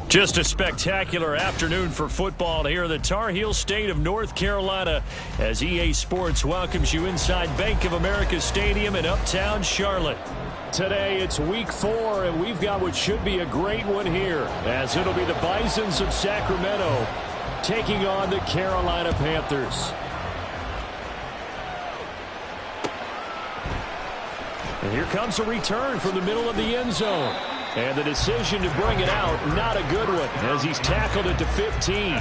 Just a spectacular afternoon for football here in the Tar Heel state of North Carolina as EA Sports welcomes you inside Bank of America Stadium in uptown Charlotte. Today it's week 4 and we've got what should be a great one here as it'll be the Bisons of Sacramento taking on the Carolina Panthers. And here comes a return from the middle of the end zone. And the decision to bring it out, not a good one, as he's tackled it to 15.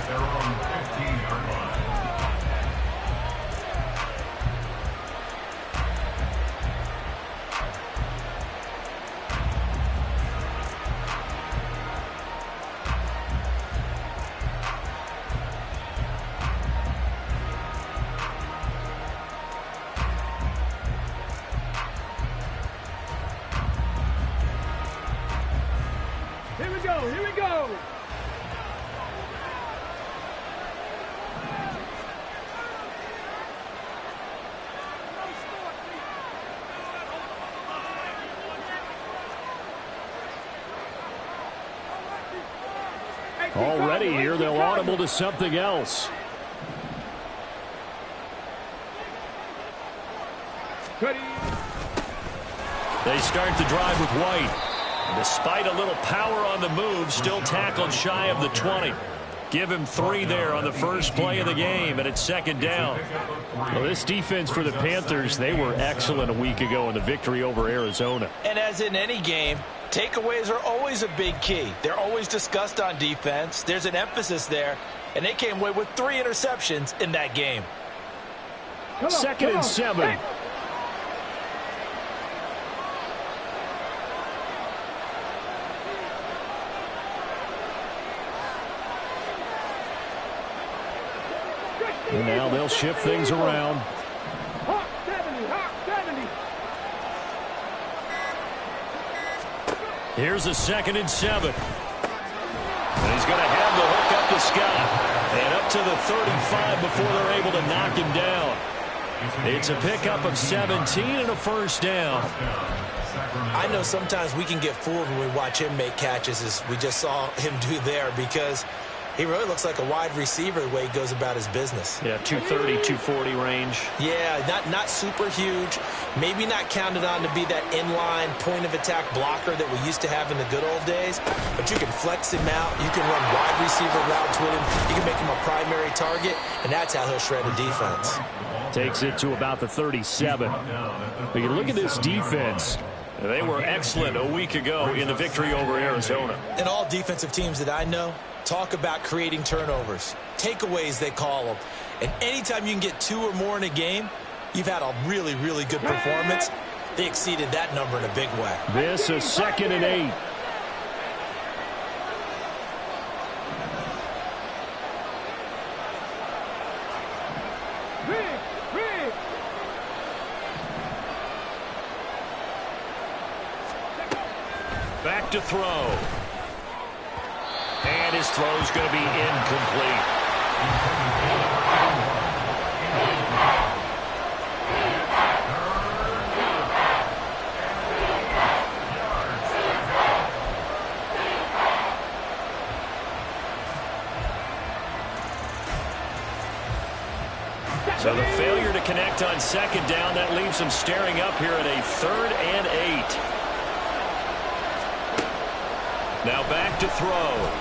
Here we go. Already here, they'll audible to something else. They start the drive with White. Despite a little power on the move, still tackled shy of the 20. Give him 3 there on the first play of the game, and it's second down. Well, this defense for the Panthers, they were excellent a week ago in the victory over Arizona. And as in any game, takeaways are always a big key. They're always discussed on defense. There's an emphasis there, and they came away with 3 interceptions in that game. Second and 7. Hey. And now they'll shift things around. Hawk 70. Here's a second and 7. And he's going to have the hook up to Scott. And up to the 35 before they're able to knock him down. It's a pickup of 17 and a first down. I know sometimes we can get fooled when we watch him make catches, as we just saw him do there, because he really looks like a wide receiver the way he goes about his business. Yeah, 230, 240 range. Yeah, not super huge. Maybe not counted on to be that inline point-of-attack blocker that we used to have in the good old days. But you can flex him out. You can run wide receiver routes with him. You can make him a primary target, and that's how he'll shred a defense. Takes it to about the 37. But you look at this defense. They were excellent a week ago in the victory over Arizona. And all defensive teams that I know talk about creating turnovers. Takeaways, they call them. And anytime you can get 2 or more in a game, you've had a really, really good performance. They exceeded that number in a big way. This is second and 8. Back to throw. And his throw's going to be incomplete. So the failure to connect on second down, that leaves him staring up here at a 3rd and 8. Now back to throw.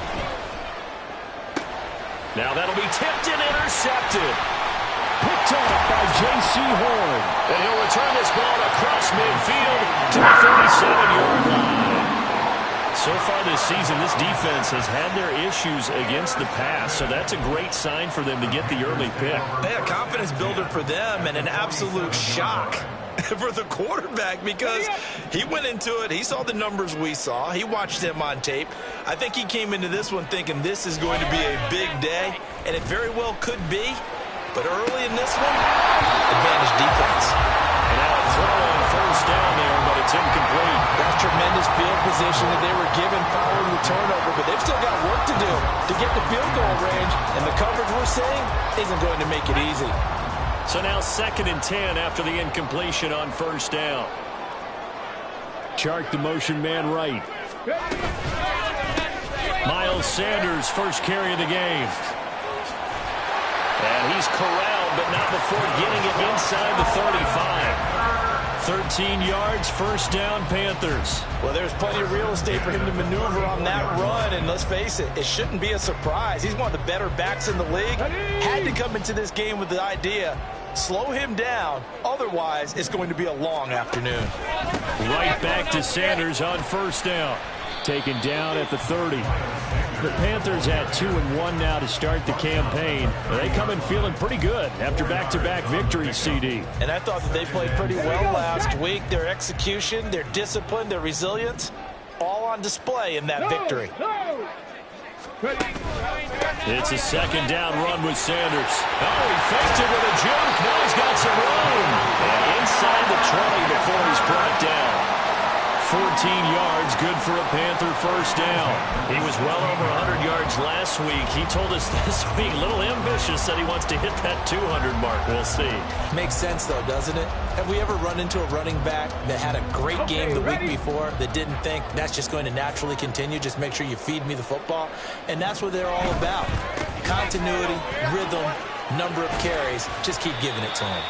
Now that'll be tipped and intercepted. Picked off by J.C. Horn. And he'll return this ball across midfield to the 37-yard line. So far this season, this defense has had their issues against the pass, so that's a great sign for them to get the early pick. Yeah, confidence builder for them, and an absolute shock for the quarterback, because he went into it, he saw the numbers we saw, he watched them on tape. I think he came into this one thinking this is going to be a big day, and it very well could be, but early in this one, advantage defense. And now a throw on first down there, but it's incomplete. That's tremendous field position that they were given following the turnover, but they've still got work to do to get the field goal range, and the coverage we're seeing isn't going to make it easy. So now 2nd and 10 after the incompletion on first down. Chark the motion man right. Miles Sanders, first carry of the game. And he's corralled, but not before getting it inside the 35. 13 yards, first down, Panthers. Well, there's plenty of real estate for him to maneuver on that run, and let's face it, it shouldn't be a surprise. He's one of the better backs in the league. Had to come into this game with the idea, slow him down, otherwise it's going to be a long afternoon. Right back to Sanders on first down. Taken down at the 30. The Panthers at 2-1 now to start the campaign. They come in feeling pretty good after back-to-back victories, CD. And I thought that they played pretty well last week. Their execution, their discipline, their resilience, all on display in that victory. It's a second down run with Sanders. Oh, he faked it with a juke. Now he's got some room. And inside the 20 before he's brought down. 14 yards, good for a Panther first down. He was well over 100 yards last week. He told us this week, a little ambitious, that he wants to hit that 200 mark. We'll see. Makes sense, though, doesn't it? Have we ever run into a running back that had a great game the week before that didn't think that's just going to naturally continue? Just make sure you feed me the football. And that's what they're all about. Continuity, rhythm, number of carries. Just keep giving it to him.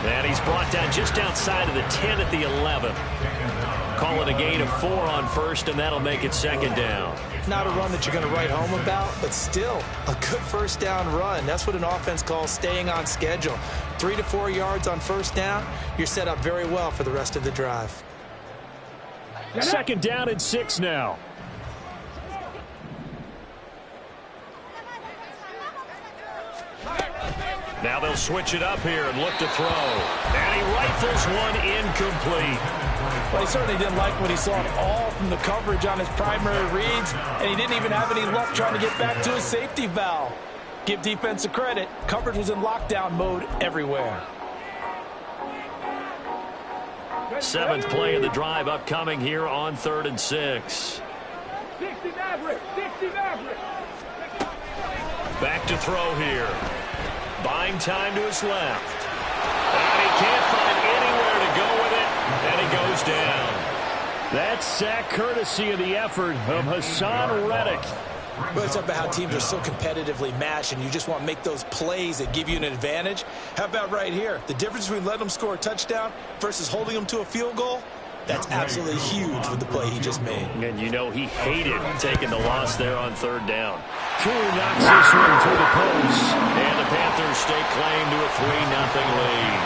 And he's brought down just outside of the 10 at the 11. Call it a gain of 4 on first, and that'll make it second down. Not a run that you're going to write home about, but still a good first down run. That's what an offense calls staying on schedule. 3 to 4 yards on first down, you're set up very well for the rest of the drive. Second down and 6 now. Now they'll switch it up here and look to throw. And he rifles one incomplete. Well, he certainly didn't like what he saw at all from the coverage on his primary reads, and he didn't even have any luck trying to get back to his safety valve. Give defense a credit. Coverage was in lockdown mode everywhere. 7th play of the drive upcoming here on 3rd and 6. 60 Maverick, 60 Maverick. Back to throw here. Buying time to his left. And he can't find anywhere to go with it. And he goes down. That's sack courtesy of the effort of Hassan Reddick. Well, it's about how teams are so competitively matched, and you just want to make those plays that give you an advantage. How about right here? The difference between letting them score a touchdown versus holding them to a field goal, that's absolutely huge with the play he just made. And you know he hated taking the loss there on 3rd down. Drew knocks this one through the post. And the Panthers stake claim to a 3-0 lead.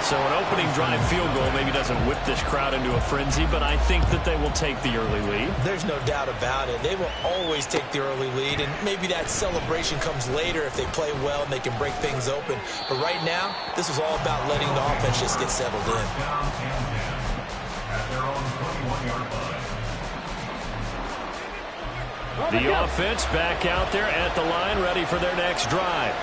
So an opening drive field goal maybe doesn't whip this crowd into a frenzy, but I think that they will take the early lead. There's no doubt about it. They will always take the early lead, and maybe that celebration comes later if they play well and they can break things open. But right now, this is all about letting the offense just get settled in. The offense back out there at the line, ready for their next drive.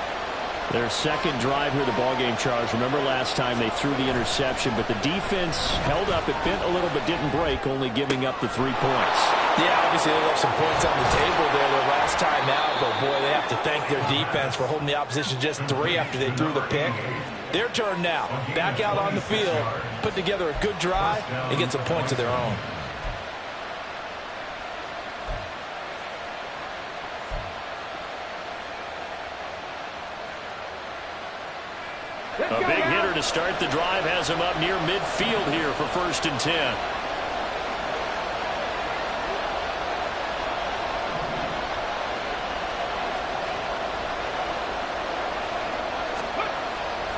Their second drive here, the ballgame, Charles. Remember last time they threw the interception, but the defense held up. It bent a little but didn't break, only giving up the 3 points. Yeah, obviously they left some points on the table there their last time out, but boy, they have to thank their defense for holding the opposition just 3 after they threw the pick. Their turn now. Back out on the field, put together a good drive, and get some points of their own. A big hitter to start the drive has him up near midfield here for 1st and 10.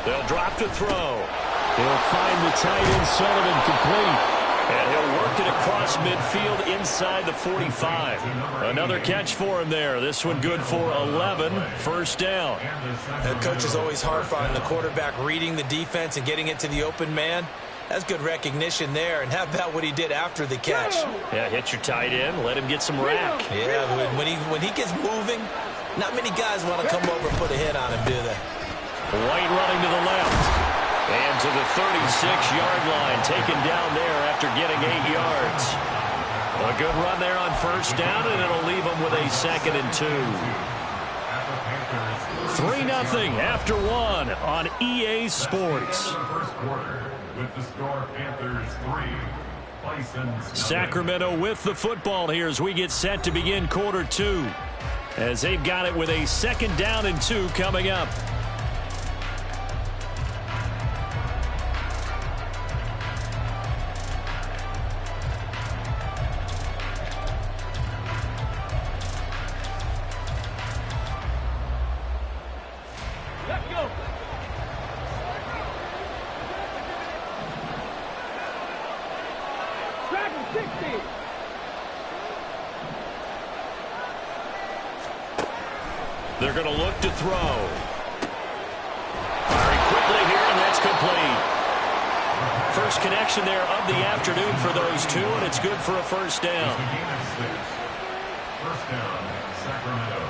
They'll drop to throw. He'll find the tight end Sullivan complete. And he'll work it across midfield inside the 45. Another catch for him there. This one good for 11. First down. The coach is always hard finding the quarterback reading the defense and getting it to the open man. That's good recognition there. And how about what he did after the catch? Yeah, hit your tight end. Let him get some rack. Yeah, when he gets moving, not many guys want to come over and put a hit on him, do they? White running to the left. And to the 36-yard line, taken down there after getting 8 yards. A good run there on first down, and it'll leave them with a 2nd and 2. 3-0 after 1 on EA Sports. With the score, Panthers 3, Sacramento with the football here as we get set to begin quarter 2. As they've got it with a 2nd down and 2 coming up. Let's go. Dragon 60. They're going to look to throw. Very quickly here, and that's complete. First connection there of the afternoon for those two, and it's good for a first down. First down, Sacramento.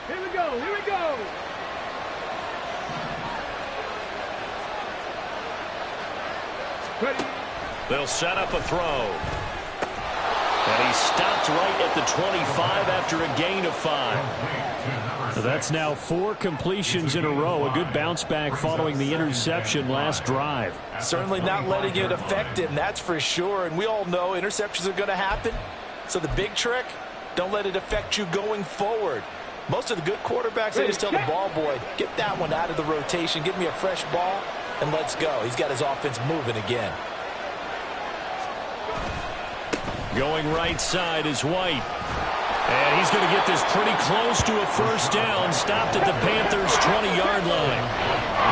Here we go. Here we go. Ready. They'll set up a throw. And he stopped right at the 25 after a gain of 5. So that's now 4 completions in a row. A good bounce back following the interception last drive. Certainly not letting it affect him, that's for sure. And we all know interceptions are going to happen. So the big trick, don't let it affect you going forward. Most of the good quarterbacks, they just tell the ball boy, get that one out of the rotation, give me a fresh ball, and let's go. He's got his offense moving again. Going right side is White. And he's going to get this pretty close to a first down. Stopped at the Panthers' 20-yard line.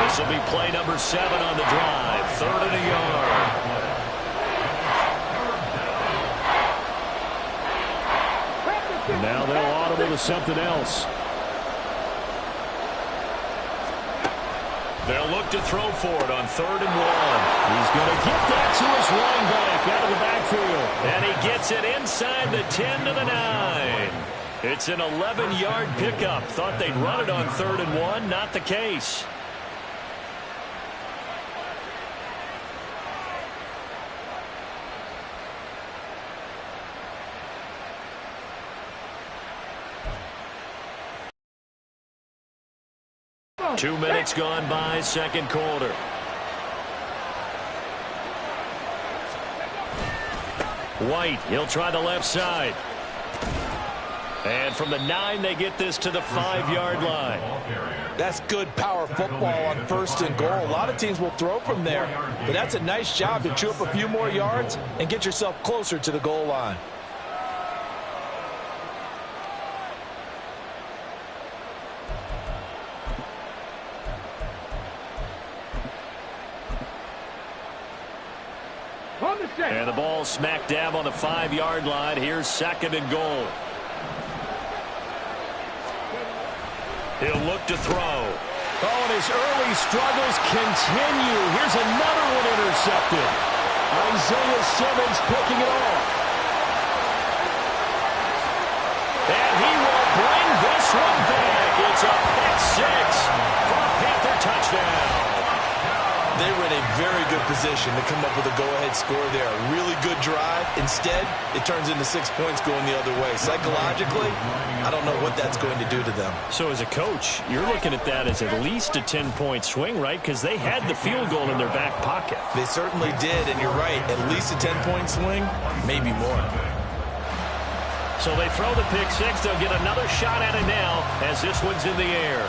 This will be play number 7 on the drive. 3rd and a yard. Now they'll audible to something else. They'll look to throw for it on 3rd and 1. He's going to get that to his running back out of the backfield. And he gets it inside the 10 to the 9. It's an 11-yard pickup. Thought they'd run it on 3rd and 1. Not the case. Two minutes gone by, 2nd quarter. White, he'll try the left side. And from the 9, they get this to the 5-yard line. That's good power football on 1st and goal. A lot of teams will throw from there, but that's a nice job to chew up a few more yards and get yourself closer to the goal line. And the ball smack dab on the 5-yard line. Here's 2nd and goal. He'll look to throw. Oh, and his early struggles continue. Here's another one intercepted. Isaiah Simmons picking it off. And he will bring this one back. It's a pick 6 for a Panther touchdown. They were in a very good position to come up with a go-ahead score there. A really good drive. Instead, it turns into 6 points going the other way. Psychologically, I don't know what that's going to do to them. So as a coach, you're looking at that as at least a 10-point swing, right? Because they had the field goal in their back pocket. They certainly did, and you're right. At least a 10-point swing, maybe more. So they throw the pick 6. They'll get another shot at it now as this one's in the air.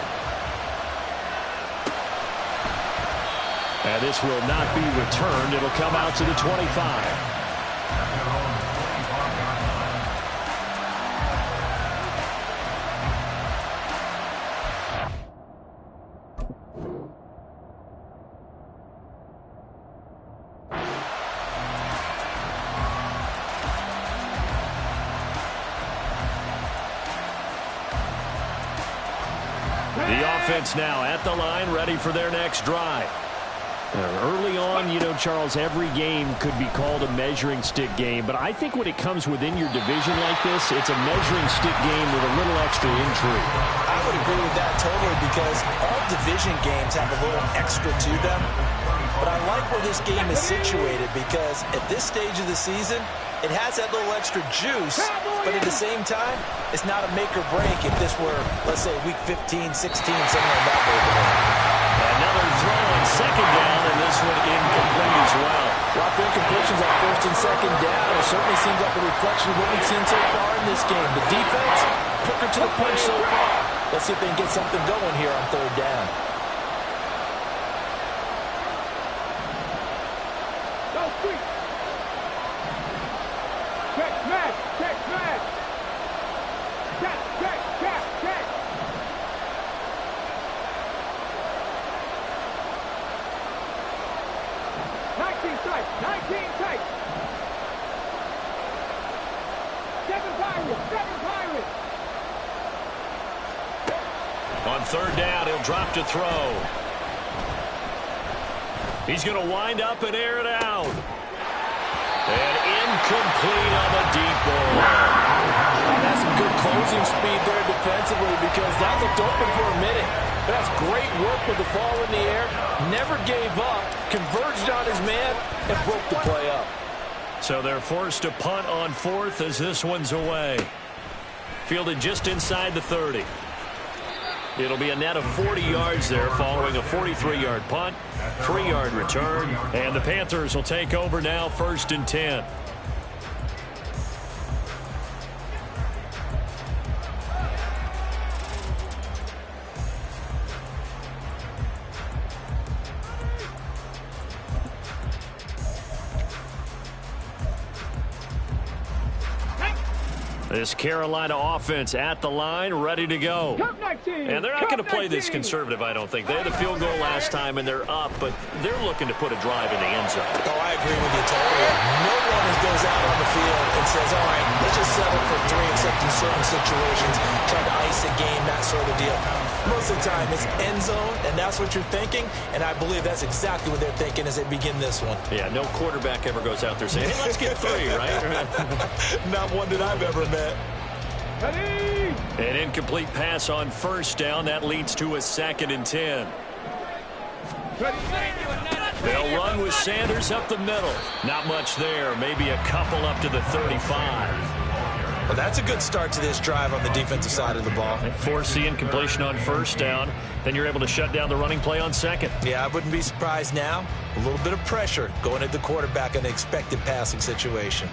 And this will not be returned. It'll come out to the 25. The offense now at the line, ready for their next drive. Early on, you know, Charles, every game could be called a measuring stick game. But I think when it comes within your division like this, it's a measuring stick game with a little extra intrigue. I would agree with that totally because all division games have a little extra to them. But I like where this game is situated, because at this stage of the season, it has that little extra juice, but at the same time, it's not a make or break if this were, let's say, week 15, 16, something like that. Another throw on second down, and this one incomplete as well. Lots of incompletions on first and second down. It certainly seems like a reflection of what we've seen so far in this game. The defense, quicker to the punch so far. Let's see if they can get something going here on third down. Go quick. Check, smash, check, smash. Check, check, check, check. Tight, 19 tight. 7 Pirates, 7 Pirates. On third down, he'll drop to throw. He's going to wind up and air it out. And incomplete on the deep ball. That's some good closing speed there defensively, because that looked open for a minute. But that's great work with the ball in the air. Never gave up, converged on his man, and broke the play up. So they're forced to punt on fourth as this one's away. Fielded just inside the 30. It'll be a net of 40 yards there following a 43-yard punt, 3-yard return, and the Panthers will take over now, 1st and 10. This Carolina offense at the line, ready to go. And they're not going to play this conservative, I don't think. They had a field goal last time, and they're up, but they're looking to put a drive in the end zone. Oh, I agree with you totally. No one goes out on the field and says, all right, let's just settle for 3, except in certain situations, trying to ice a game, that sort of deal. Most of the time, it's end zone, and that's what you're thinking, and I believe that's exactly what they're thinking as they begin this one. Yeah, no quarterback ever goes out there saying, hey, let's get 3, right? Not one that I've ever met. An incomplete pass on first down. That leads to a 2nd and 10. They'll run with Sanders up the middle. Not much there. Maybe a couple up to the 35. Well, that's a good start to this drive on the defensive side of the ball. They force the incompletion on first down. Then you're able to shut down the running play on second. Yeah, I wouldn't be surprised now. A little bit of pressure going at the quarterback in an expected passing situation.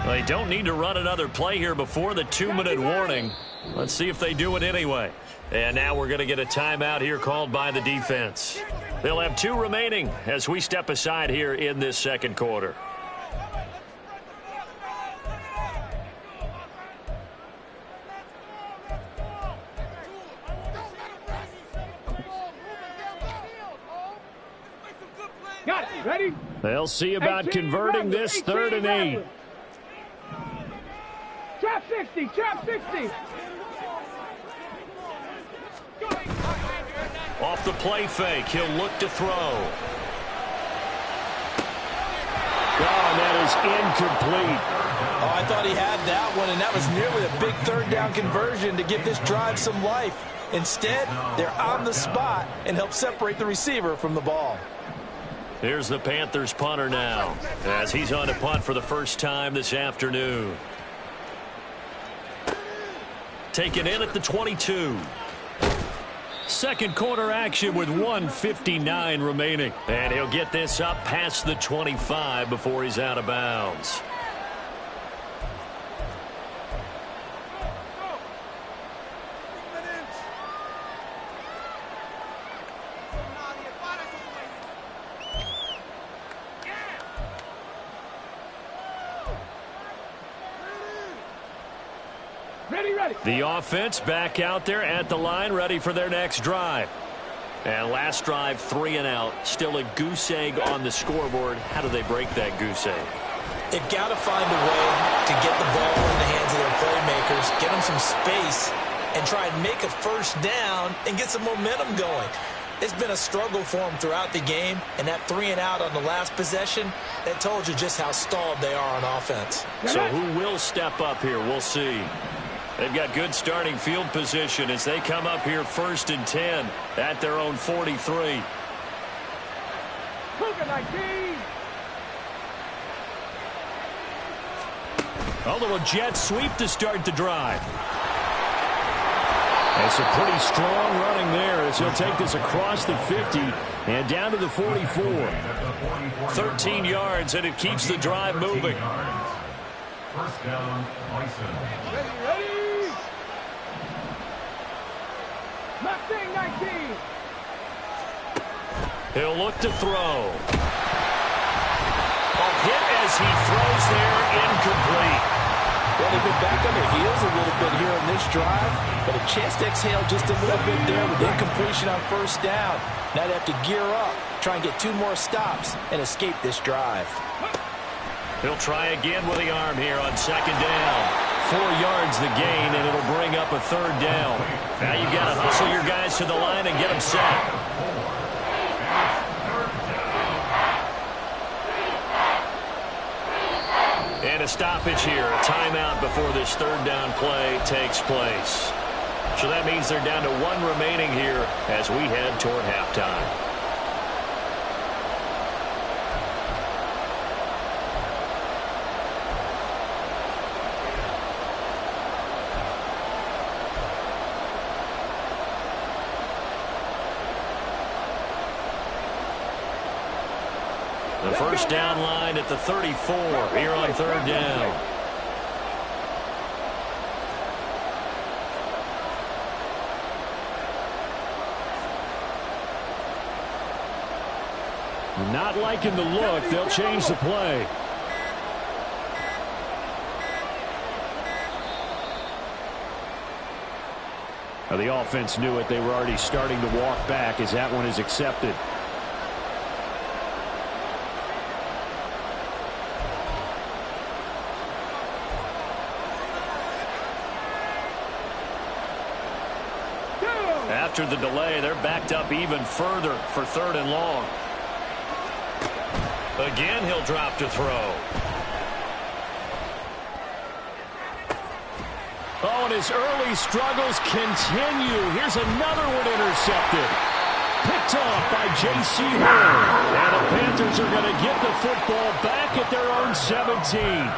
They don't need to run another play here before the 2-minute warning. Let's see if they do it anyway. And now we're going to get a timeout here called by the defense. They'll have 2 remaining as we step aside here in this second quarter. Got it. Ready? They'll see about converting this 3rd and 8. Trap 60, trap 60. Off the play fake, he'll look to throw. Oh, and that is incomplete. Oh, I thought he had that one, and that was nearly a big 3rd down conversion to give this drive some life. Instead, they're on the spot and help separate the receiver from the ball. Here's the Panthers punter now, as he's on to punt for the first time this afternoon. Taken in at the 22. Second quarter action with 1:59 remaining. And he'll get this up past the 25 before he's out of bounds. The offense back out there at the line, ready for their next drive. And last drive, 3 and out. Still a goose egg on the scoreboard. How do they break that goose egg? They've got to find a way to get the ball in the hands of their playmakers, get them some space, and try and make a first down and get some momentum going. It's been a struggle for them throughout the game, and that 3 and out on the last possession, that told you just how stalled they are on offense. So who will step up here? We'll see. They've got good starting field position as they come up here 1st and 10 at their own 43. A little jet sweep to start the drive. That's a pretty strong running there as he'll take this across the 50 and down to the 44. 13 yards, and it keeps the drive moving. First down, Bison. Ready. Mustang 19. He'll look to throw. A hit as he throws there, incomplete. Well, they've been back on their heels a little bit here in this drive, but a chance to exhale just a little bit there with incompletion on first down. Now they have to gear up, try and get 2 more stops, and escape this drive. He'll try again with the arm here on 2nd down. 4 yards the gain, and it'll bring up a 3rd down. Now you've got to hustle your guys to the line and get them set. And a stoppage here, a timeout before this 3rd down play takes place. So that means they're down to 1 remaining here as we head toward halftime. The first down line at the 34 here on 3rd down. Not liking the look. They'll change the play. Now the offense knew it. They were already starting to walk back as that one is accepted. After the delay, they're backed up even further for 3rd and long. Again, he'll drop to throw. Oh, and his early struggles continue. Here's another one intercepted. Picked off by J.C. Horn. And the Panthers are going to get the football back at their own 17.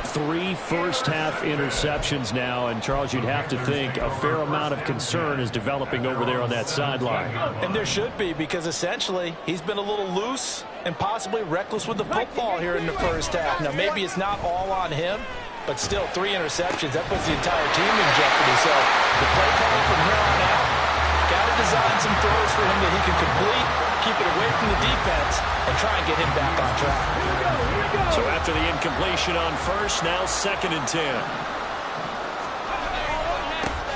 3 first-half interceptions now, and Charles, you'd have to think a fair amount of concern is developing over there on that sideline. And there should be, because essentially he's been a little loose and possibly reckless with the football here in the first half. Now, maybe it's not all on him, but still 3 interceptions. That puts the entire team in jeopardy. So the play calling from here on out, got to design some throws for him that he can complete, keep it away from the defense, and try and get him back on track. So after the incompletion on first, now 2nd and 10.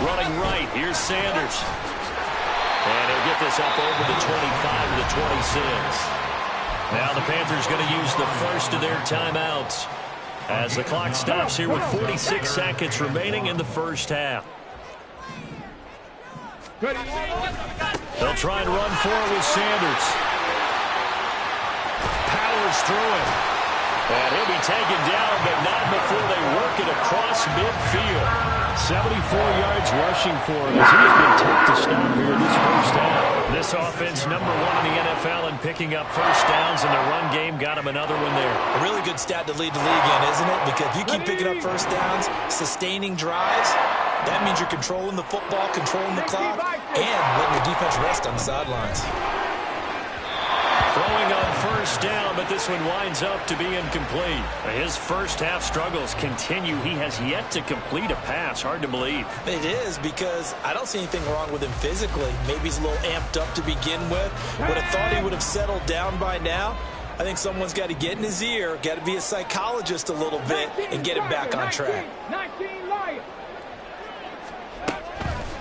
Running right, here's Sanders. And he'll get this up over the 25 to the 26. Now the Panthers going to use the first of their timeouts as the clock stops here with 46 seconds remaining in the first half. They'll try and run for it with Sanders. Powers through it. And he'll be taken down, but not before they work it across midfield. 74 yards rushing for him as he's been tough to stop here this first half. This offense, #1 in the NFL in picking up first downs, and the run game got him another one there. A really good stat to lead the league in, isn't it? Because if you keep picking up first downs, sustaining drives, that means you're controlling the football, controlling the clock, and letting the defense rest on the sidelines. Throwing on first down, but this one winds up to be incomplete. His first half struggles continue. He has yet to complete a pass. Hard to believe. It is, because I don't see anything wrong with him physically. Maybe he's a little amped up to begin with. Would have thought he would have settled down by now. I think someone's got to get in his ear, got to be a psychologist a little bit, and get him back on track.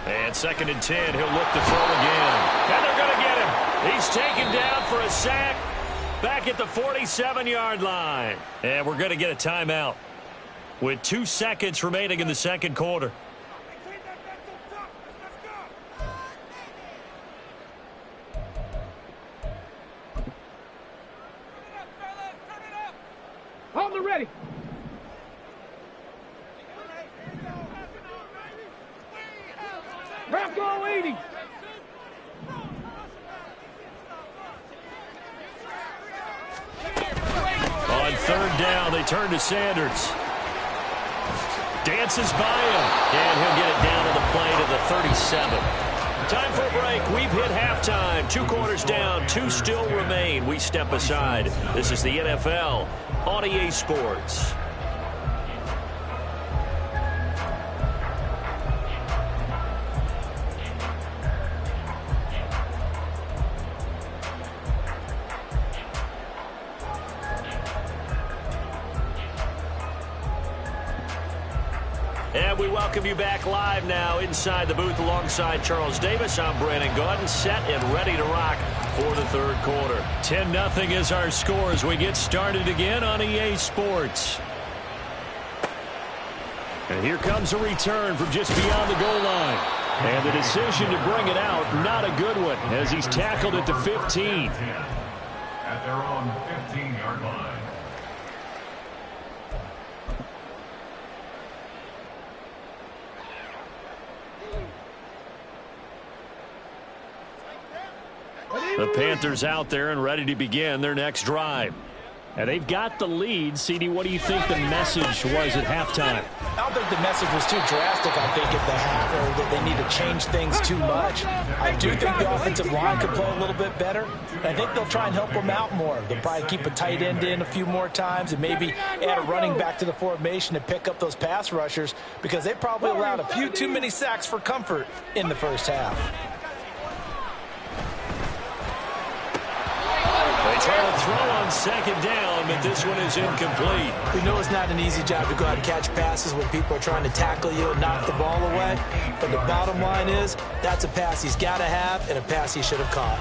And 2nd and 10, he'll look to throw again. And they're going to get him. He's taken down for a sack back at the 47-yard line. And we're going to get a timeout with 2 seconds remaining in the second quarter. On the ready. Buffalo 80. On third down, they turn to Sanders. Dances by him, and he'll get it down to the play to the 37. Time for a break. We've hit halftime. 2 quarters down, 2 still remain. We step aside. This is the NFL on EA Sports. And we welcome you back live now inside the booth alongside Charles Davis. I'm Brandon Gaudin, set and ready to rock for the third quarter. 10-0 is our score as we get started again on EA Sports. And here comes a return from just beyond the goal line. And the decision to bring it out, not a good one, as he's tackled at the 15. At their own 15-yard line. The Panthers out there and ready to begin their next drive. And they've got the lead. CD, what do you think the message was at halftime? I don't think the message was too drastic, I think, at the half, or that they need to change things too much. I do think the offensive line could play a little bit better. I think they'll try and help them out more. They'll probably keep a tight end in a few more times and maybe add a running back to the formation to pick up those pass rushers, because they probably allowed a few too many sacks for comfort in the first half. They try to throw on second down, but this one is incomplete. We know it's not an easy job to go out and catch passes when people are trying to tackle you and knock the ball away. But the bottom line is, that's a pass he's got to have and a pass he should have caught.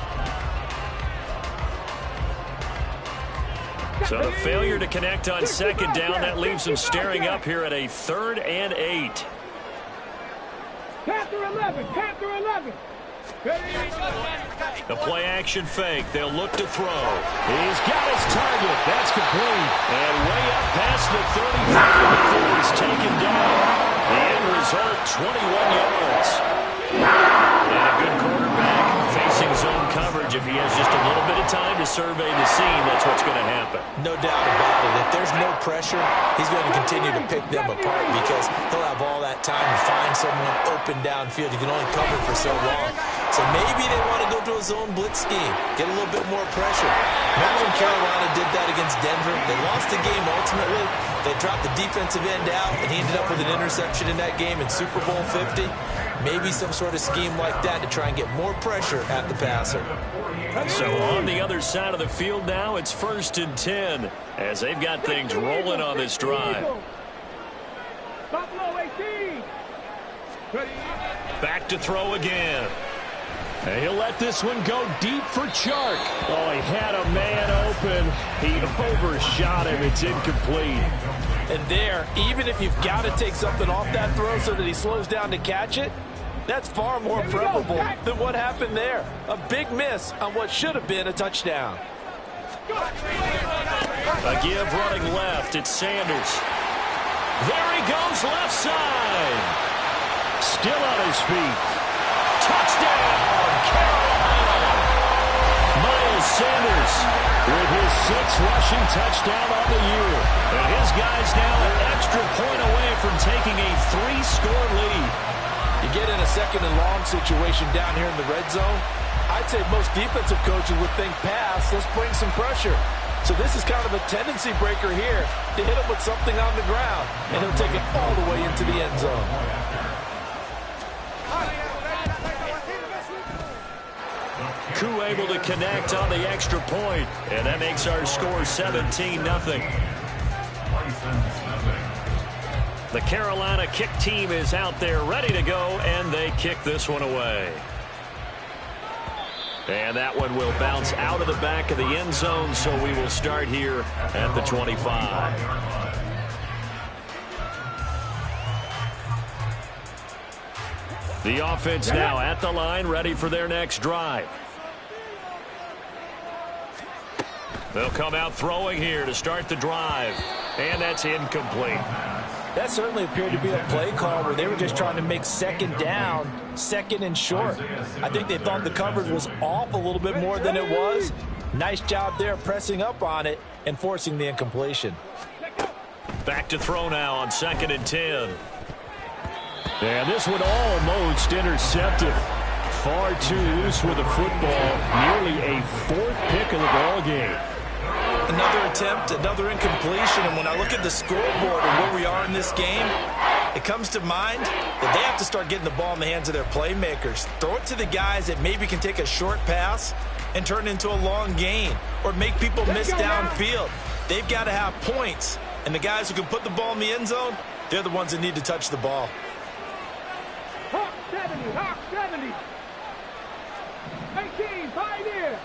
So the failure to connect on second down, that leaves them staring up here at a 3rd and 8. Panther 11. Panther 11. The play action fake. They'll look to throw. He's got his target. That's complete. And way up past the 35 before he's taken down. The end result, 21 yards. And a good quarterback facing zone coverage. If he has just a little bit of time to survey the scene, that's what's going to happen. No doubt about it. If there's no pressure, he's going to continue to pick them apart, because he'll have all that time to find someone open downfield. He can only cover for so long. So maybe they want to go to a zone blitz scheme, get a little bit more pressure. Remember when Carolina did that against Denver? They lost the game ultimately. They dropped the defensive end out, and he ended up with an interception in that game in Super Bowl 50. Maybe some sort of scheme like that to try and get more pressure at the passer. So on the other side of the field now, it's 1st and 10 as they've got things rolling on this drive. Buffalo 18. Back to throw again. And he'll let this one go deep for Chark. Oh, he had a man open. He overshot him. It's incomplete. And there, even if you've got to take something off that throw so that he slows down to catch it, that's far more preferable than what happened there. A big miss on what should have been a touchdown. A give running left. It's Sanders. There he goes left side. Still on his feet. Touchdown, Carolina. Miles Sanders with his 6th rushing touchdown on the year. And his guys now an extra point away from taking a 3-score lead. You get in a 2nd and long situation down here in the red zone, I'd say most defensive coaches would think pass, let's bring some pressure. So this is kind of a tendency breaker here to hit him with something on the ground, and he'll take it all the way into the end zone. Koo able to connect on the extra point, and that makes our score 17-0. The Carolina kick team is out there ready to go, and they kick this one away. And that one will bounce out of the back of the end zone, so we will start here at the 25. The offense now at the line, ready for their next drive. They'll come out throwing here to start the drive, and that's incomplete. That certainly appeared to be a play call where they were just trying to make second down, second and short. I think they thought the coverage was off a little bit more than it was. Nice job there pressing up on it and forcing the incompletion. Back to throw now on 2nd and 10. And this one almost intercepted. Far too loose with the football. Nearly a 4th pick of the ball game. Another attempt, another incompletion, and when I look at the scoreboard and where we are in this game, it comes to mind that they have to start getting the ball in the hands of their playmakers. Throw it to the guys that maybe can take a short pass and turn it into a long gain or make people miss downfield. They've got to have points, and the guys who can put the ball in the end zone, they're the ones that need to touch the ball. Hawk 70, Hawk 70. 18, Pioneer.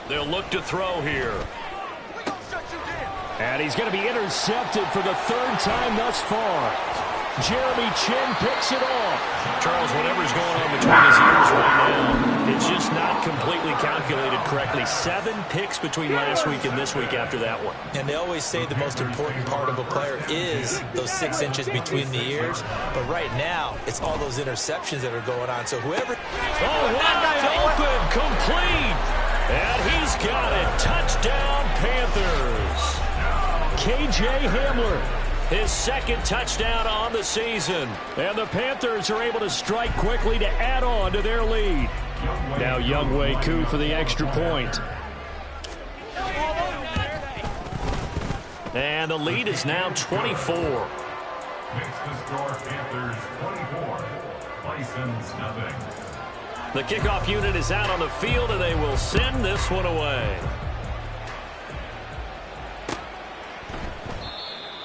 They'll look to throw here. And he's going to be intercepted for the 3rd time thus far. Jeremy Chin picks it off. Charles, whatever's going on between his ears right now, It's just not completely calculated correctly. 7 picks between last week and this week after that one. And they always say the most important part of a player is those 6 inches between the ears. But right now, it's all those interceptions that are going on. So whoever... wide open, complete. And he's got it. Touchdown, Panthers. KJ Hamler, his 2nd touchdown on the season. And the Panthers are able to strike quickly to add on to their lead. Now Younghoe Koo for the extra point. And the lead is now 24. Makes the score Panthers 24. Bisons nothing. The kickoff unit is out on the field, and they will send this one away.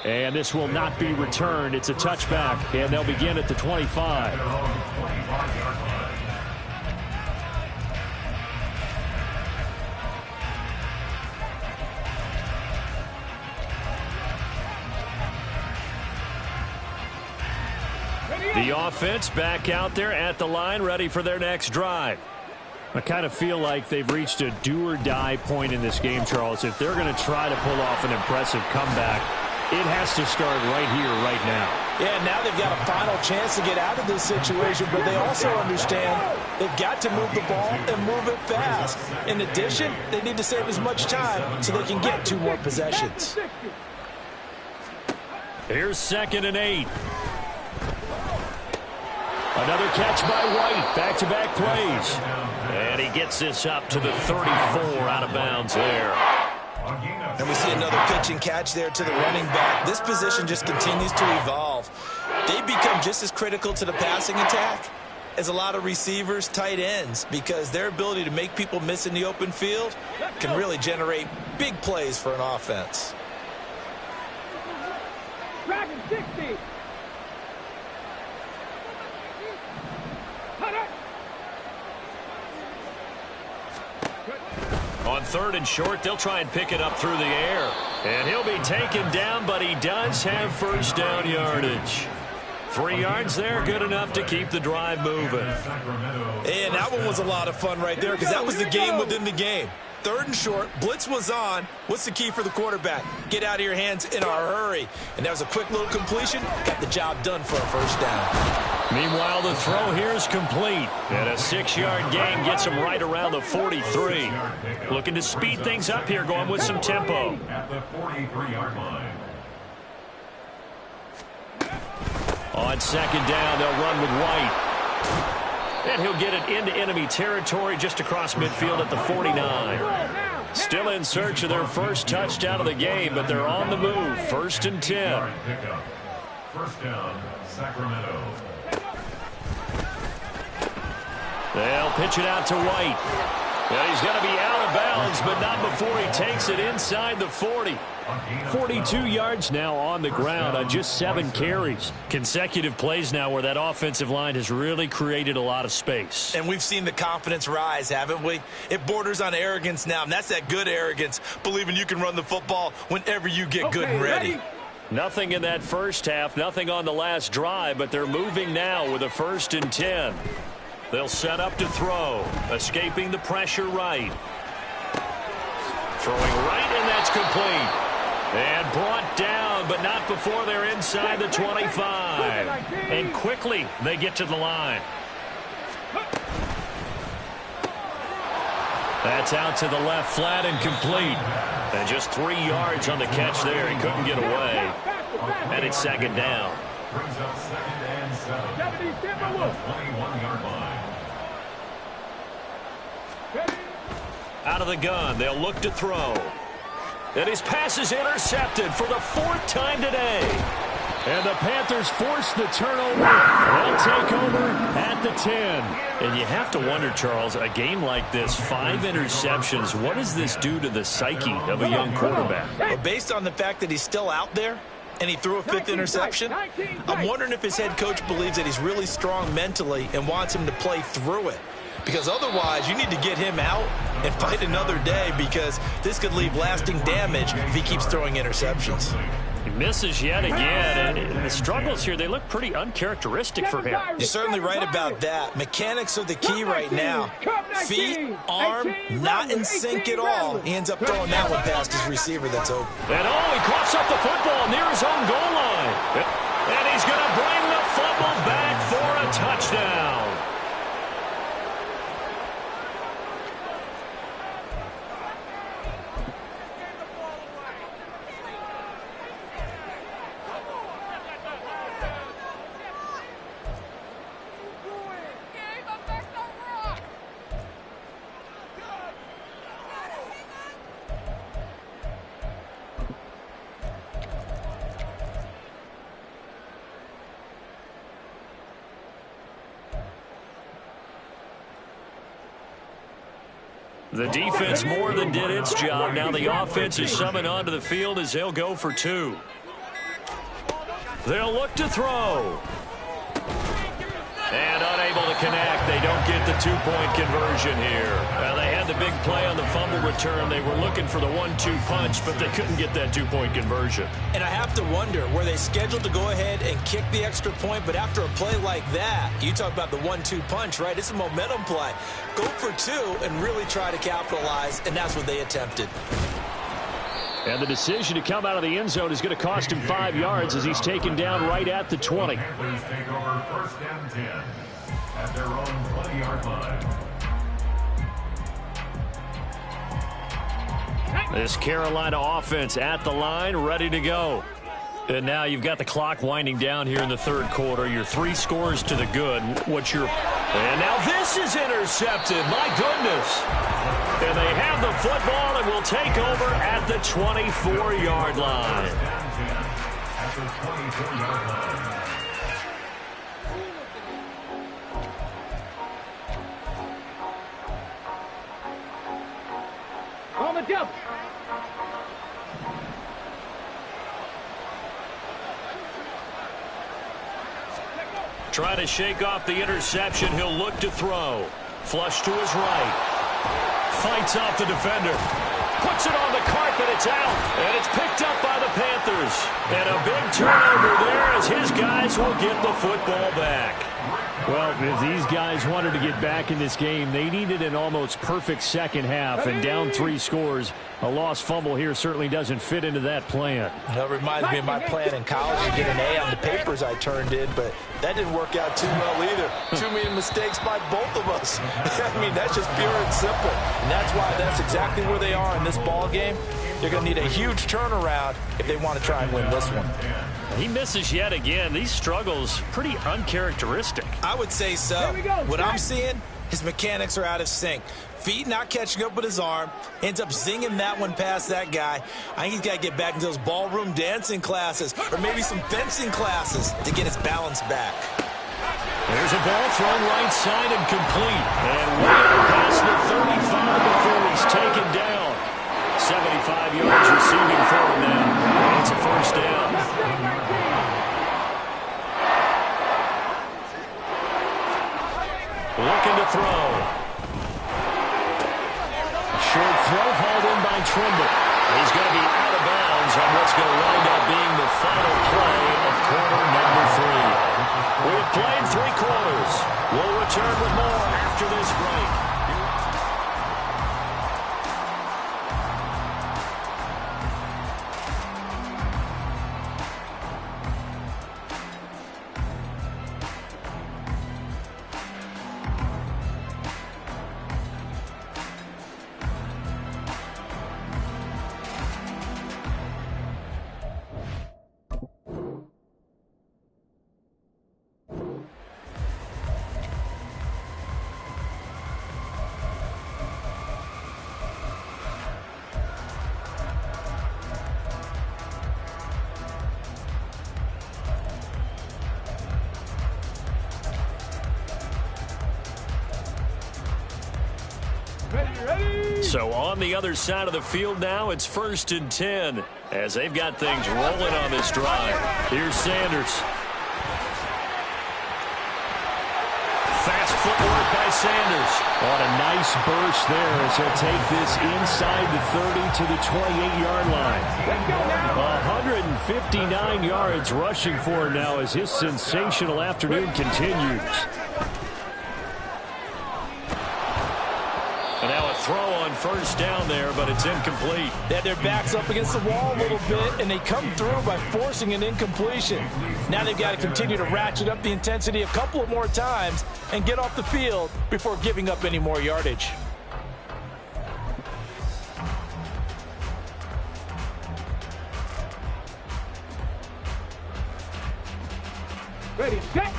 And this will not be returned. It's a touchback, and they'll begin at the 25. Their own 25-yard line. The offense back out there at the line, ready for their next drive. I kind of feel like they've reached a do-or-die point in this game, Charles. If they're going to try to pull off an impressive comeback, it has to start right here, right now. Yeah, now they've got a final chance to get out of this situation, but they also understand they've got to move the ball and move it fast. In addition, they need to save as much time so they can get 2 more possessions. Here's 2nd and 8. Another catch by White. Back-to-back plays. And he gets this up to the 34 out of bounds there. And we see another pitch and catch there to the running back. This position just continues to evolve. They become just as critical to the passing attack as a lot of receivers, tight ends, because their ability to make people miss in the open field can really generate big plays for an offense. Dragon 60. On 3rd and short, they'll try and pick it up through the air. And he'll be taken down, but he does have 1st down yardage. 3 yards there, good enough to keep the drive moving. And that one was a lot of fun right there because that was the game within the game. 3rd and short, blitz was on. What's the key for the quarterback? Get out of your hands in a hurry. And that was a quick little completion. Got the job done for a 1st down. Meanwhile, the throw here is complete. And a 6-yard gain gets him right around the 43. Looking to speed things up here, going with some tempo. At the 43-yard line. On 2nd down, they'll run with White. And he'll get it into enemy territory just across midfield at the 49. Still in search of their 1st touchdown of the game, but they're on the move. 1st and 10. Pickup. 1st down, Sacramento. They'll pitch it out to White. And he's going to be out of bounds, but not before he takes it inside the 40. 42 yards now on the ground on just 7 carries. Consecutive plays now where that offensive line has really created a lot of space. And we've seen the confidence rise, haven't we? It borders on arrogance now, and that's that good arrogance, believing you can run the football whenever you get good and ready. Nothing in that 1st half, nothing on the last drive, but they're moving now with a 1st and 10. They'll set up to throw, escaping the pressure right. Throwing right, and that's complete. And brought down, but not before they're inside the 25. And quickly they get to the line. That's out to the left, flat and complete. And just 3 yards on the catch there. He couldn't get away. And it's second down. Brings up 2nd and 7. At the 21-yard line. Out of the gun, they'll look to throw. And his pass is intercepted for the 4th time today. And the Panthers force the turnover. They'll take over at the 10. And you have to wonder, Charles, a game like this, 5 interceptions, what does this do to the psyche of a young quarterback? Well, based on the fact that he's still out there and he threw a 5th interception, I'm wondering if his head coach believes that he's really strong mentally and wants him to play through it. Because otherwise, you need to get him out and fight another day, because this could leave lasting damage if he keeps throwing interceptions. He misses yet again, and the struggles here, they look pretty uncharacteristic for him. You're certainly right about that. Mechanics are the key right now. Feet, arm, not in sync at all. He ends up throwing that one past his receiver that's open. And he coughs up the football near his own goal line. And he's going to bring the fumble back for a touchdown. The defense more than did its job. Now the offense is summoned onto the field as they'll go for 2. They'll look to throw. And unable to connect. They don't get the 2-point conversion here. They had the big play on the fumble return. They were looking for the 1-2 punch, but they couldn't get that 2-point conversion. And I have to wonder, were they scheduled to go ahead and kick the extra point? But after a play like that, you talk about the 1-2 punch, right? It's a momentum play. Go for 2 and really try to capitalize, and that's what they attempted. And the decision to come out of the end zone is going to cost him 5 yards as he's taken down right at the 20. Panthers take over 1st and 10 at their own 20-yard line. This Carolina offense at the line, ready to go. And now you've got the clock winding down here in the 3rd quarter. Your 3 scores to the good. And now this is intercepted. My goodness. And they have the football and will take over at the 24-yard line. At the 24-yard line. On the jump. Trying to shake off the interception. He'll look to throw. Flush to his right. Fights off the defender. Puts it on the carpet. It's out. And it's picked up by the Panthers. And a big turnover there as his guys will get the football back. Well, if these guys wanted to get back in this game, they needed an almost perfect second half, and down 3 scores. A lost fumble here certainly doesn't fit into that plan. That reminds me of my plan in college to get an A on the papers I turned in, but that didn't work out too well either. Too many mistakes by both of us. I mean, that's just pure and simple. And that's why that's exactly where they are in this ball game. They're going to need a huge turnaround if they want to try and win this one. He misses yet again. These struggles, pretty uncharacteristic. I would say so. What I'm seeing, his mechanics are out of sync. Feet not catching up with his arm. Ends up zinging that one past that guy. I think he's got to get back into those ballroom dancing classes or maybe some fencing classes to get his balance back. There's a ball thrown right side and complete. And way past the 35 before he's taken down. 75 yards receiving for him now. It's a first down. Looking to throw. A short throw hauled in by Trimble. He's going to be out of bounds on what's going to wind up being the final play of quarter number 3. We've played 3 quarters. We'll return with more after this break. So on the other side of the field now, it's 1st and 10 as they've got things rolling on this drive. Here's Sanders. Fast footwork by Sanders. On a nice burst there as he'll take this inside the 30 to the 28-yard line. 159 yards rushing for him now as his sensational afternoon continues. And now a throw on 1st down there, but it's incomplete. Yeah, their back's up against the wall a little bit, and they come through by forcing an incompletion. Now they've got to continue to ratchet up the intensity a couple of more times and get off the field before giving up any more yardage. Ready, set.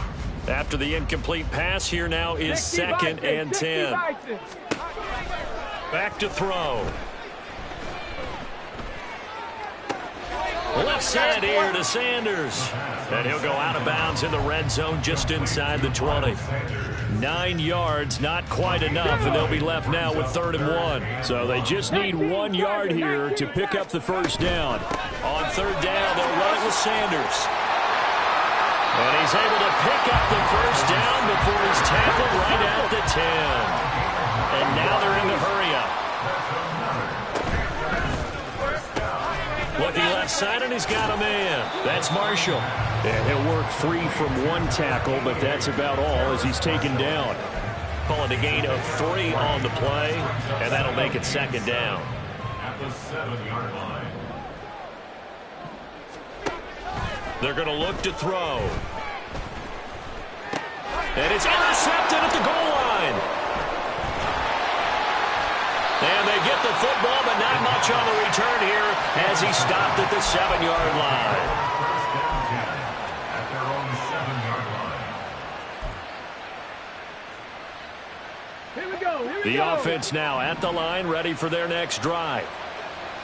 After the incomplete pass, here now is 2nd and 10. Back to throw. Left side here to Sanders. And he'll go out of bounds in the red zone just inside the 20. 9 yards, not quite enough, and they'll be left now with 3rd and 1. So they just need 1 yard here to pick up the 1st down. On 3rd down, they'll run it with Sanders. And he's able to pick up the 1st down before he's tackled right at the 10. And now they're in the hurry-up. Looking left side, and he's got a man. That's Marshall. And he'll work free from 1 tackle, but that's about all as he's taken down. Calling a gain of 3 on the play, and that'll make it 2nd down. At the 7-yard line. They're going to look to throw. And it's intercepted at the goal line. And they get the football, but not much on the return here as he stopped at the 7-yard line. First down 10 at their own 7-yard line. Here we go. The offense now at the line, ready for their next drive.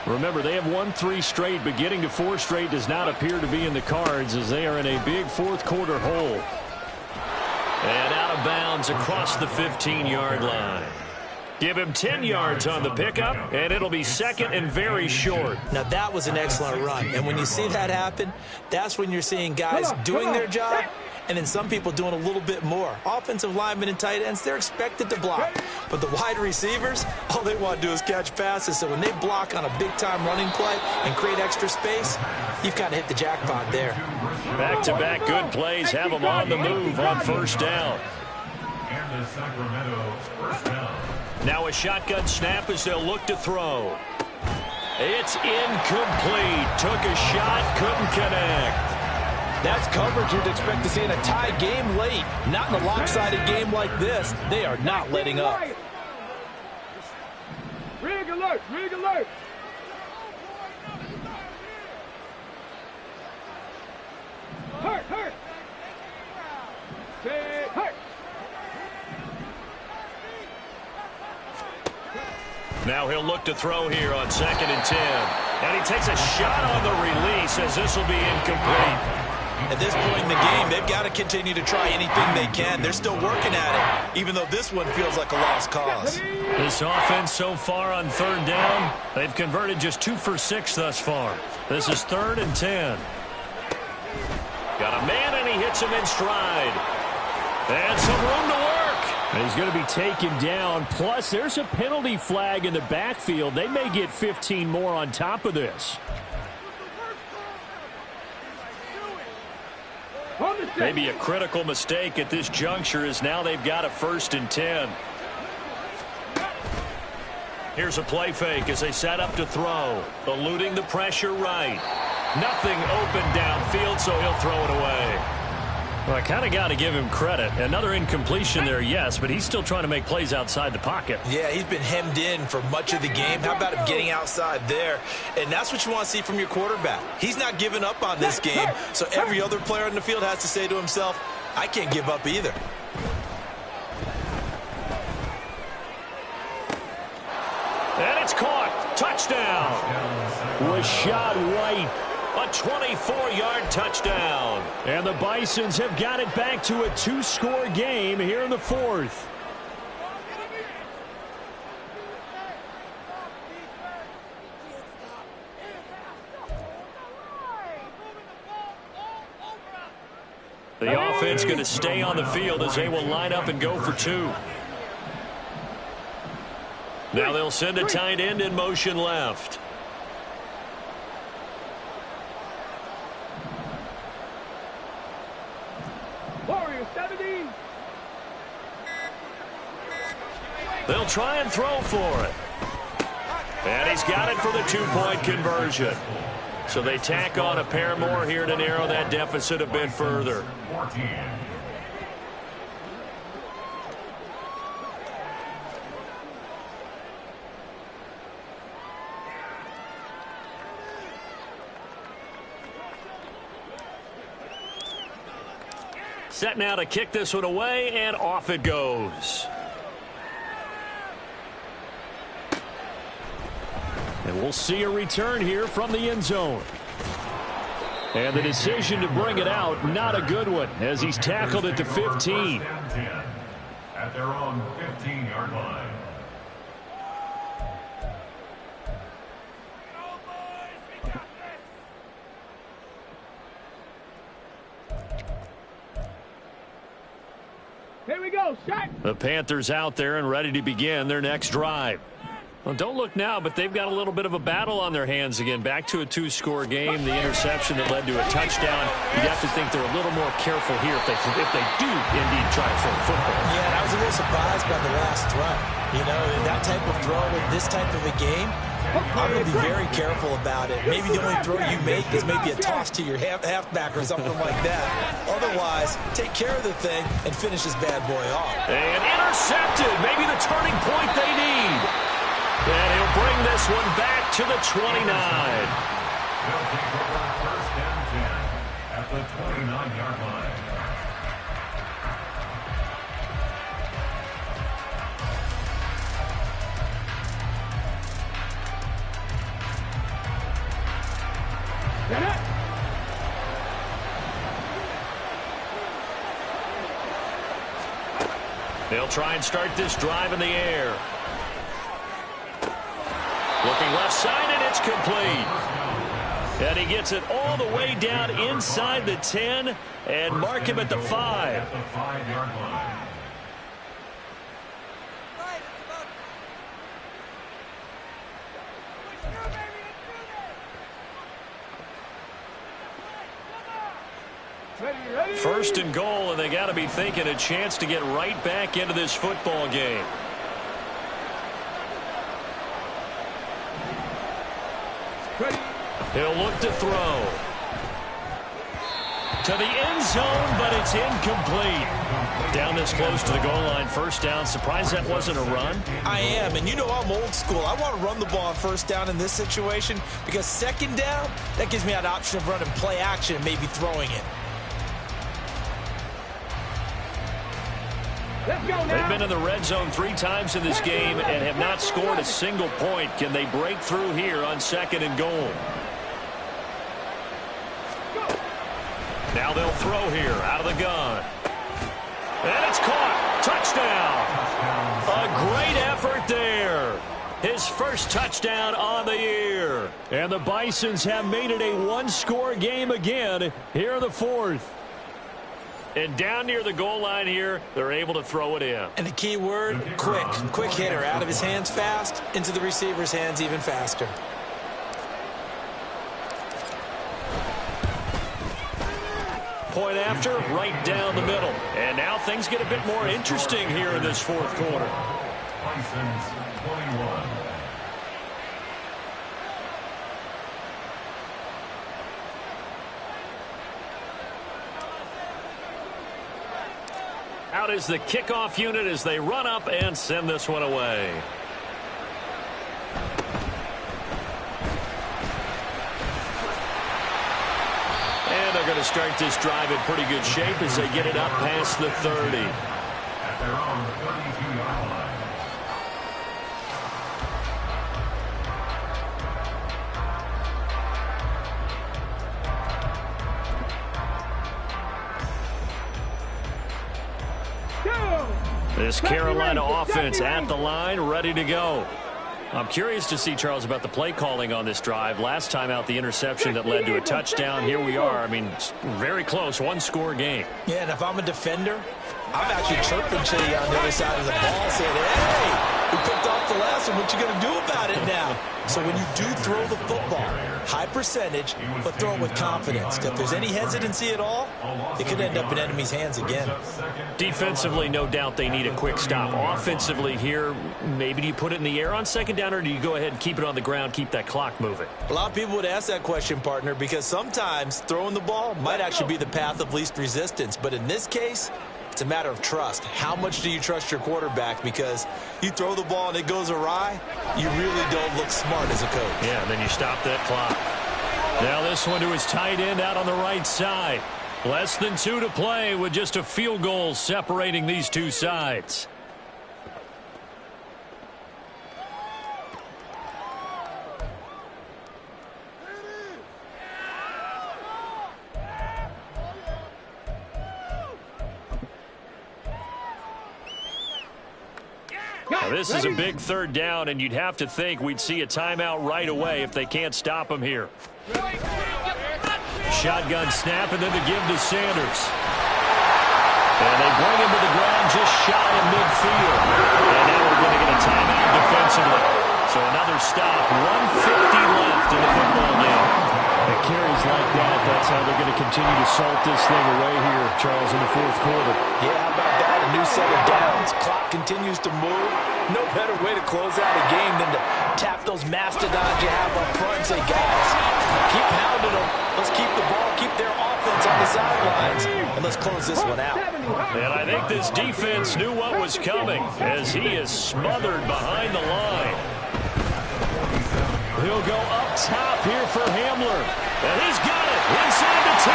Remember, they have won 3 straight, but getting to 4 straight does not appear to be in the cards as they are in a big 4th quarter hole. And out of bounds across the 15-yard line. Give him 10 yards on the pickup, and it'll be 2nd and very short. Now, that was an excellent run. And when you see that happen, that's when you're seeing guys doing their job and then some people doing a little bit more. Offensive linemen and tight ends, they're expected to block. But the wide receivers, all they want to do is catch passes. So when they block on a big-time running play and create extra space, you've kind of hit the jackpot there. Back-to-back good plays have them on the move on 1st down. And the Sacramento 1st down. Now a shotgun snap as they'll look to throw. It's incomplete. Took a shot, couldn't connect. That's coverage you'd expect to see in a tie game late. Not in a lopsided game like this. They are not letting up. Rig alert, rig alert. Hurt. Stay hurt. Now he'll look to throw here on 2nd and 10. And he takes a shot on the release as this will be incomplete. At this point in the game, they've got to continue to try anything they can. They're still working at it, even though this one feels like a lost cause. This offense so far on 3rd down, they've converted just 2 for 6 thus far. This is 3rd and 10. Got a man, and he hits him in stride. And some room to work. And he's going to be taken down. Plus, there's a penalty flag in the backfield. They may get 15 more on top of this. Maybe a critical mistake at this juncture as now they've got a 1st and 10. Here's a play fake as they set up to throw. Eluding the pressure right. Nothing open downfield, so he'll throw it away. Well, I kind of got to give him credit. Another incompletion there, yes, but he's still trying to make plays outside the pocket. Yeah, he's been hemmed in for much of the game. How about him getting outside there? And that's what you want to see from your quarterback. He's not giving up on this game, so every other player in the field has to say to himself, I can't give up either. And it's caught. Touchdown. Rashad White. A 24-yard touchdown. And the Bisons have got it back to a 2-score game here in the 4th. The offense going to stay on the field as they will line up and go for 2. Now they'll send a tight end in motion left. Warriors 70. They'll try and throw for it. And he's got it for the 2-point conversion. So they tack on a pair more here to narrow that deficit a bit further. 14. Set now to kick this one away, and off it goes. And we'll see a return here from the end zone. And the decision to bring it out, not a good one, as he's tackled at the 15. At their own 15-yard line. Here we go, shot. The Panthers out there and ready to begin their next drive. Well, don't look now, but they've got a little bit of a battle on their hands again. Back to a 2-score game. The interception that led to a touchdown. You'd have to think they're a little more careful here if they do indeed try to throw the football. Yeah, and I was a little surprised by the last throw. You know, that type of throw in this type of a game, I'm going to be very careful about it. Maybe the only throw you make is maybe a toss to your halfback or something like that. Otherwise, take care of the thing and finish this bad boy off. And intercepted. Maybe the turning point they need. And he'll bring this one back to the 29. They'll take over first and 10 at the 29-yard line. They'll try and start this drive in the air. Looking left side, and it's complete. And he gets it all the way down inside the 10 and mark him at the 5. At the 5-yard line. First and goal, and they got to be thinking a chance to get right back into this football game. He'll look to throw. To the end zone, but it's incomplete. Down this close to the goal line, first down. Surprised that wasn't a run? I am, and you know I'm old school. I want to run the ball on first down in this situation because second down, that gives me an option of running play action and maybe throwing it. They've been in the red zone 3 times in this game and have not scored a single point. Can they break through here on second and goal? Now they'll throw here out of the gun. And it's caught. Touchdown. A great effort there. His first touchdown on the year. And the Bisons have made it a 1-score game again here in the 4th. And down near the goal line here, they're able to throw it in. And the key word, quick. Quick hitter. Out of his hands fast, into the receiver's hands even faster. Point after, right down the middle. And now things get a bit more interesting here in this 4th quarter. Bisons 21. Out is the kickoff unit as they run up and send this one away. And they're going to start this drive in pretty good shape as they get it up past the 30. At their own 32-yard line. This Carolina offense at the line, ready to go. I'm curious to see, Charles, about the play calling on this drive. Last time out, the interception that led to a touchdown. Here we are. I mean, very close, one-score game. Yeah, and if I'm a defender, I'm actually chirping Chitty on the other side of the ball saying, hey, we picked off the last one. What you going to do about it now? So when you do throw the football, high percentage, but throw it with confidence. If there's any hesitancy at all, it could end up in enemy's hands again. Defensively, no doubt they need a quick stop. Offensively here, maybe do you put it in the air on second down, or do you go ahead and keep it on the ground, keep that clock moving? A lot of people would ask that question, partner, because sometimes throwing the ball might actually be the path of least resistance. But in this case, it's a matter of trust. How much do you trust your quarterback? Because you throw the ball and it goes awry, you really don't look smart as a coach. Yeah, and then you stop that clock. Now this one to his tight end out on the right side. Less than 2 to play with just a field goal separating these two sides. Now, this is a big third down, and you'd have to think we'd see a timeout right away if they can't stop him here. Shotgun snap, and then the give to Sanders. And they bring him to the ground just shy of midfield. And now we're going to get a timeout defensively. So another stop, 1:50 left in the football game. It carries like that. That's how they're going to continue to salt this thing away here, Charles, in the fourth quarter. Yeah, how about that? A new set of downs. Clock continues to move. No better way to close out a game than to tap those mastodons you have up front and say, guys, keep pounding them. Let's keep the ball, keep their offense on the sidelines, and let's close this one out. And I think this defense knew what was coming as he is smothered behind the line. He'll go up top here for Hamler. And he's got it inside the 10.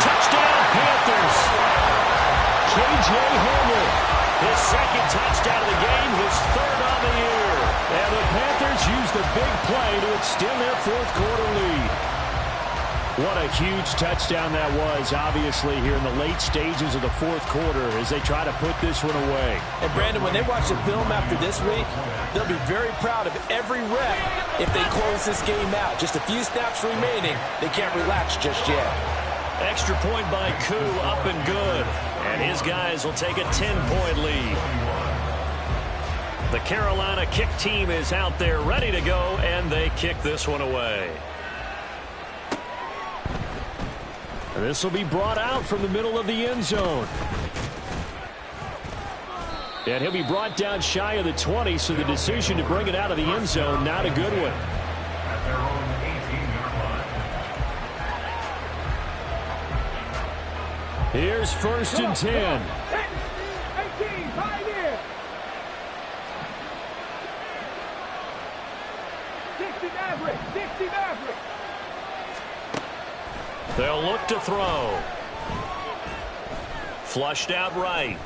Touchdown, Panthers. K.J. Hamler, his second touchdown of the game, his third on the year. And the Panthers use the big play to extend their fourth quarter lead. What a huge touchdown that was, obviously, here in the late stages of the fourth quarter as they try to put this one away. And, Brandon, when they watch the film after this week, they'll be very proud of every rep if they close this game out. Just a few snaps remaining. They can't relax just yet. Extra point by Koo, up and good. And his guys will take a 10-point lead. The Carolina kick team is out there ready to go, and they kick this one away. This will be brought out from the middle of the end zone. And he'll be brought down shy of the 20, so the decision to bring it out of the end zone, not a good one. At their own 18-yard line. Here's 1st and 10. 18, pioneer. 60 Maverick, 60 Maverick. They'll look to throw. Flushed out right.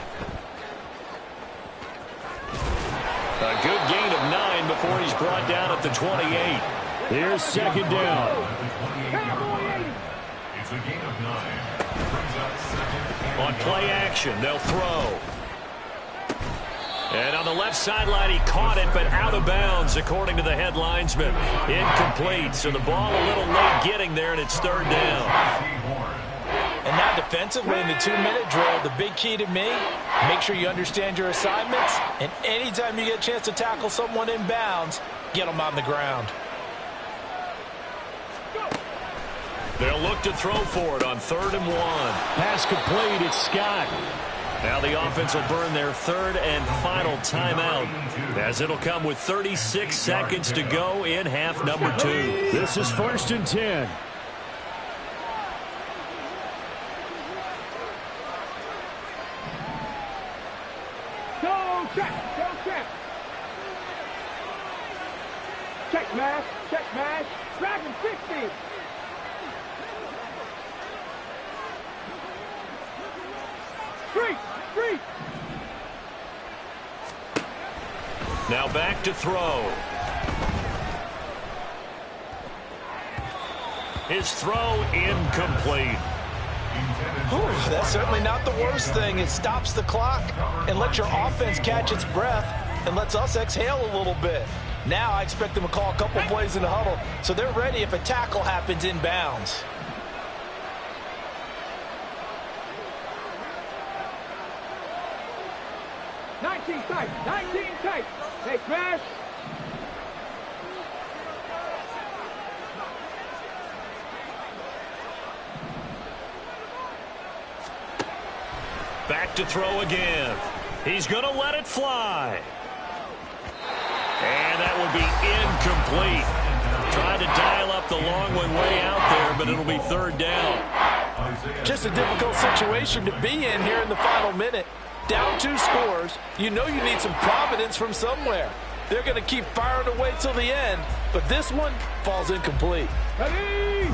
A good gain of 9 before he's brought down at the 28. Here's second down. It's a gain of 9. Brings up second. On play action, they'll throw. And on the left sideline, he caught it, but out of bounds, according to the head linesman. Incomplete, so the ball a little late getting there, and it's third down. And now defensively in the 2-minute drill, the big key to me, make sure you understand your assignments, and anytime you get a chance to tackle someone in bounds, get them on the ground. They'll look to throw for it on 3rd and 1. Pass complete, it's Scott. Now the offense will burn their third and final timeout, as it'll come with 36 seconds to go in half number 2. This is 1st and 10. Go check, go check. Check mash, Dragon 60. Street. Now back to throw. His throw incomplete. Whew, that's certainly not the worst thing. It stops the clock and lets your offense catch its breath and lets us exhale a little bit. Now I expect them to call a couple plays in the huddle, so they're ready if a tackle happens inbounds. Tight, 19 tight. Hey, crash. Back to throw again. He's going to let it fly. And that will be incomplete. Trying to dial up the long one way out there, but it'll be third down. Just a difficult situation to be in here in the final minute. Down 2 scores, you know you need some providence from somewhere. They're going to keep firing away till the end, but this one falls incomplete.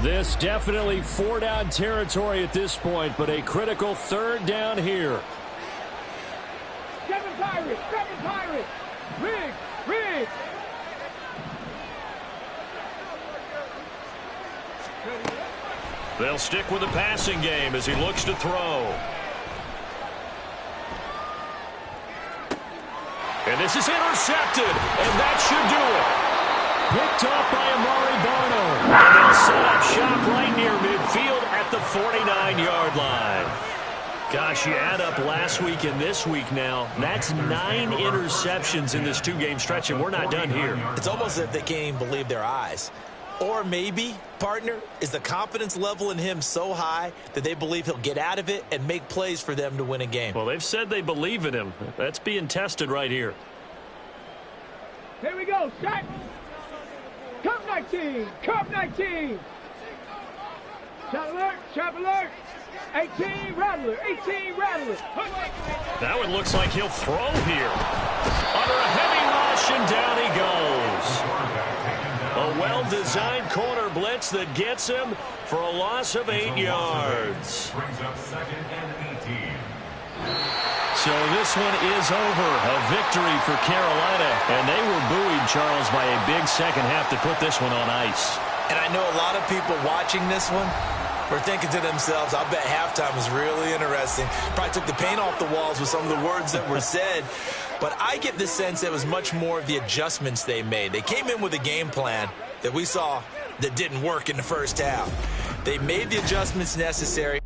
This definitely 4-down territory at this point, but a critical third down here. 7 Pirates, 7 Pirates. Rig. They'll stick with the passing game as he looks to throw. And this is intercepted, and that should do it. Picked off by Amari Barno. And they'll set up shop right near midfield at the 49-yard line. Gosh, you add up last week and this week now. That's 9 interceptions in this 2-game stretch, and we're not done here. It's almost as if they can't even believe their eyes. Or maybe, partner, is the confidence level in him so high that they believe he'll get out of it and make plays for them to win a game. Well, they've said they believe in him. That's being tested right here. Here we go, set. Cup 19, Cup 19. Trap alert. 18, Rattler, 18, Rattler. That one looks like he'll throw here. Under a heavy rush, and down he goes. A well-designed corner blitz that gets him for a loss of 8 yards. Brings up 2nd and 18. So this one is over. A victory for Carolina. And they were buoyed, Charles, by a big second half to put this one on ice. And I know a lot of people watching this one were thinking to themselves, I bet halftime was really interesting. Probably took the paint off the walls with some of the words that were said. But I get the sense it was much more of the adjustments they made. They came in with a game plan that we saw that didn't work in the first half. They made the adjustments necessary.